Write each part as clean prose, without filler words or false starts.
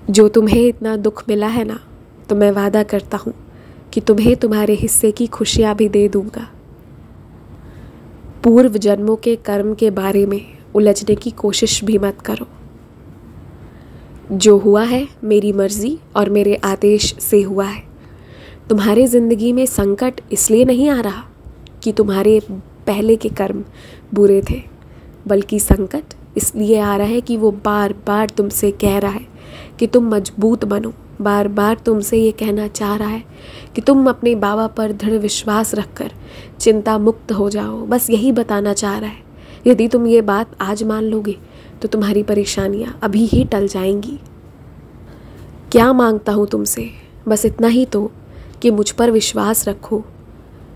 जो तुम्हें इतना दुख मिला है ना, तो मैं वादा करता हूँ कि तुम्हें तुम्हारे हिस्से की खुशियाँ भी दे दूँगा। पूर्व जन्मों के कर्म के बारे में उलझने की कोशिश भी मत करो। जो हुआ है मेरी मर्जी और मेरे आदेश से हुआ है। तुम्हारे ज़िंदगी में संकट इसलिए नहीं आ रहा कि तुम्हारे पहले के कर्म बुरे थे, बल्कि संकट इसलिए आ रहा है कि वो बार बार तुमसे कह रहा है कि तुम मजबूत बनो। बार बार तुमसे ये कहना चाह रहा है कि तुम अपने बाबा पर दृढ़ विश्वास रखकर चिंता मुक्त हो जाओ। बस यही बताना चाह रहा है। यदि तुम ये बात आज मान लोगे तो तुम्हारी परेशानियाँ अभी ही टल जाएंगी। क्या मांगता हूँ तुमसे? बस इतना ही तो कि मुझ पर विश्वास रखो।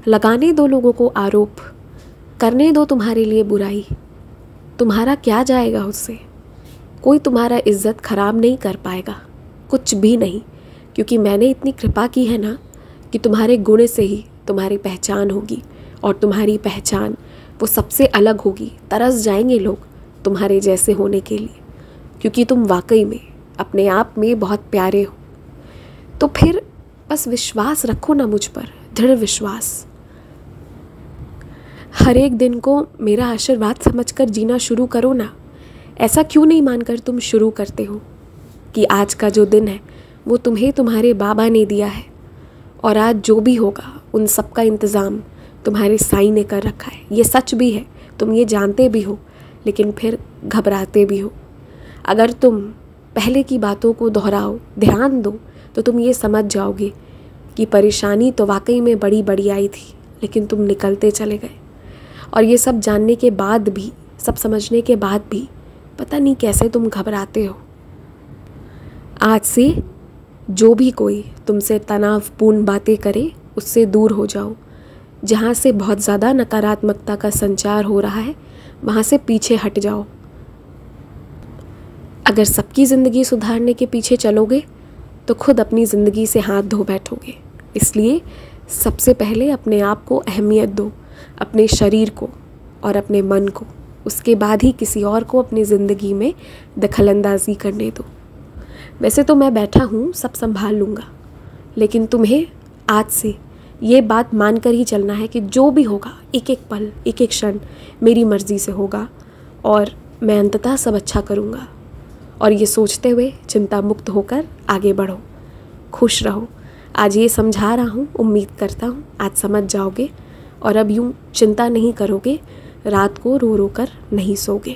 लगाने दो लोगों को आरोप, करने दो तुम्हारे लिए बुराई। तुम्हारा क्या जाएगा उससे? कोई तुम्हारा इज्जत खराब नहीं कर पाएगा, कुछ भी नहीं, क्योंकि मैंने इतनी कृपा की है ना कि तुम्हारे गुण से ही तुम्हारी पहचान होगी, और तुम्हारी पहचान वो सबसे अलग होगी। तरस जाएंगे लोग तुम्हारे जैसे होने के लिए, क्योंकि तुम वाकई में अपने आप में बहुत प्यारे हो। तो फिर बस विश्वास रखो ना मुझ पर, दृढ़ विश्वास। हर एक दिन को मेरा आशीर्वाद समझकर जीना शुरू करो ना। ऐसा क्यों नहीं मानकर तुम शुरू करते हो कि आज का जो दिन है वो तुम्हें तुम्हारे बाबा ने दिया है, और आज जो भी होगा उन सब का इंतज़ाम तुम्हारे साईं ने कर रखा है। ये सच भी है, तुम ये जानते भी हो, लेकिन फिर घबराते भी हो। अगर तुम पहले की बातों को दोहराओ, ध्यान दो, तो तुम ये समझ जाओगे कि परेशानी तो वाकई में बड़ी बड़ी आई थी, लेकिन तुम निकलते चले गए। और ये सब जानने के बाद भी, सब समझने के बाद भी पता नहीं कैसे तुम घबराते हो। आज से जो भी कोई तुमसे तनावपूर्ण बातें करे उससे दूर हो जाओ। जहाँ से बहुत ज़्यादा नकारात्मकता का संचार हो रहा है वहाँ से पीछे हट जाओ। अगर सबकी ज़िंदगी सुधारने के पीछे चलोगे तो खुद अपनी ज़िंदगी से हाथ धो बैठोगे। इसलिए सबसे पहले अपने आप को अहमियत दो, अपने शरीर को और अपने मन को। उसके बाद ही किसी और को अपनी ज़िंदगी में दखलंदाजी करने दो। वैसे तो मैं बैठा हूँ, सब संभाल लूँगा, लेकिन तुम्हें आज से ये बात मानकर ही चलना है कि जो भी होगा, एक एक पल, एक एक क्षण मेरी मर्ज़ी से होगा, और मैं अंततः सब अच्छा करूँगा। और ये सोचते हुए चिंता मुक्त होकर आगे बढ़ो, खुश रहो। आज ये समझा रहा हूँ, उम्मीद करता हूँ आज समझ जाओगे, और अब यूँ चिंता नहीं करोगे, रात को रो रो कर नहीं सोगे।